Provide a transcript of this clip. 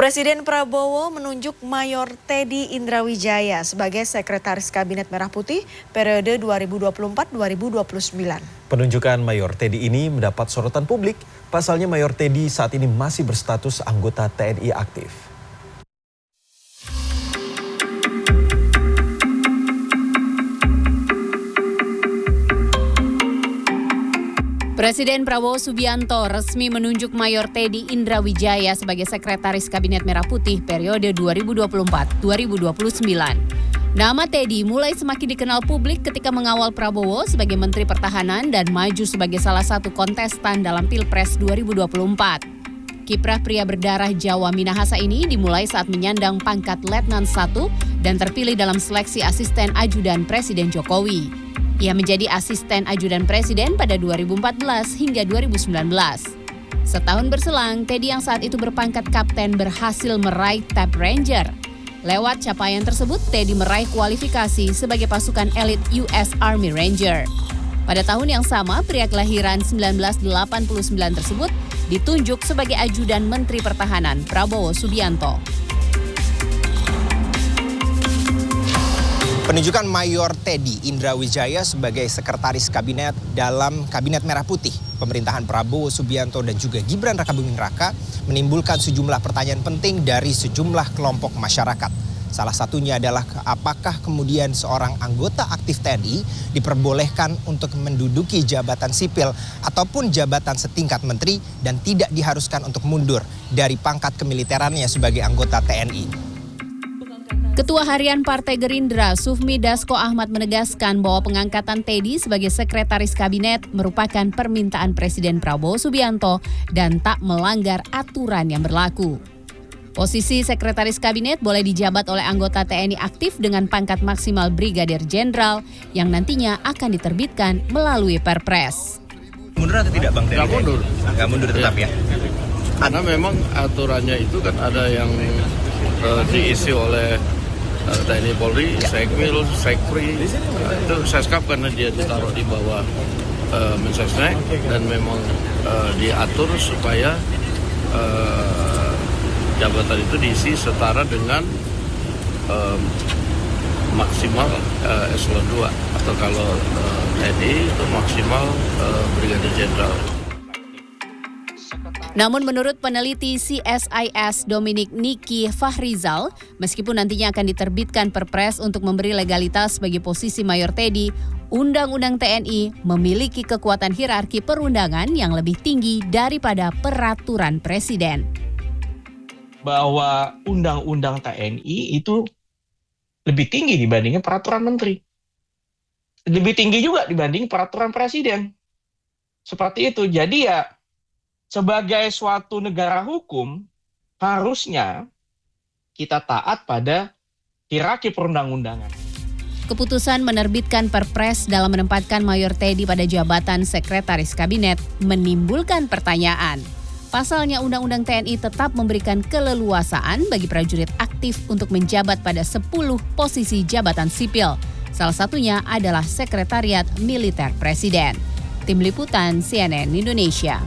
Presiden Prabowo menunjuk Mayor Teddy Indrawijaya sebagai Sekretaris Kabinet Merah Putih periode 2024-2029. Penunjukan Mayor Teddy ini mendapat sorotan publik. Pasalnya Mayor Teddy saat ini masih berstatus anggota TNI aktif. Presiden Prabowo Subianto resmi menunjuk Mayor Teddy Indrawijaya sebagai Sekretaris Kabinet Merah Putih periode 2024-2029. Nama Teddy mulai semakin dikenal publik ketika mengawal Prabowo sebagai Menteri Pertahanan dan maju sebagai salah satu kontestan dalam Pilpres 2024. Kiprah pria berdarah Jawa Minahasa ini dimulai saat menyandang pangkat Letnan 1 dan terpilih dalam seleksi asisten ajudan Presiden Jokowi. Ia menjadi asisten ajudan presiden pada 2014 hingga 2019. Setahun berselang, Teddy yang saat itu berpangkat kapten berhasil meraih Tab Ranger. Lewat capaian tersebut, Teddy meraih kualifikasi sebagai pasukan elit US Army Ranger. Pada tahun yang sama, pria kelahiran 1989 tersebut ditunjuk sebagai ajudan Menteri Pertahanan Prabowo Subianto. Penunjukan Mayor Teddy Indrawijaya sebagai Sekretaris Kabinet dalam Kabinet Merah Putih pemerintahan Prabowo Subianto dan juga Gibran Rakabuming Raka menimbulkan sejumlah pertanyaan penting dari sejumlah kelompok masyarakat. Salah satunya adalah apakah kemudian seorang anggota aktif TNI diperbolehkan untuk menduduki jabatan sipil ataupun jabatan setingkat menteri dan tidak diharuskan untuk mundur dari pangkat kemiliterannya sebagai anggota TNI. Ketua Harian Partai Gerindra, Sufmi Dasko Ahmad menegaskan bahwa pengangkatan Teddy sebagai Sekretaris Kabinet merupakan permintaan Presiden Prabowo Subianto dan tak melanggar aturan yang berlaku. Posisi Sekretaris Kabinet boleh dijabat oleh anggota TNI aktif dengan pangkat maksimal Brigadir Jenderal yang nantinya akan diterbitkan melalui Perpres. Mundur atau tidak Bang Teddy? Nggak mundur. Nggak mundur tetap ya? Karena memang aturannya itu kan ada yang diisi oleh TNI Polri, Sekmil, Sekpri, itu Seskap karena dia ditaruh di bawah Mensesnek dan memang diatur supaya jabatan itu diisi setara dengan maksimal eselon 2 atau kalau TNI itu maksimal Brigadir Jenderal. Namun menurut peneliti CSIS Dominic Niki Fahrizal, meskipun nantinya akan diterbitkan Perpres untuk memberi legalitas bagi posisi Mayor Teddy, Undang-Undang TNI memiliki kekuatan hierarki perundangan yang lebih tinggi daripada peraturan Presiden. Bahwa Undang-Undang TNI itu lebih tinggi dibandingin peraturan menteri. Lebih tinggi juga dibanding peraturan Presiden. Seperti itu. Jadi ya, sebagai suatu negara hukum, harusnya kita taat pada hierarki perundang-undangan. Keputusan menerbitkan Perpres dalam menempatkan Mayor Teddy pada jabatan Sekretaris Kabinet menimbulkan pertanyaan. Pasalnya Undang-Undang TNI tetap memberikan keleluasaan bagi prajurit aktif untuk menjabat pada 10 posisi jabatan sipil. Salah satunya adalah Sekretariat Militer Presiden. Tim Liputan CNN Indonesia.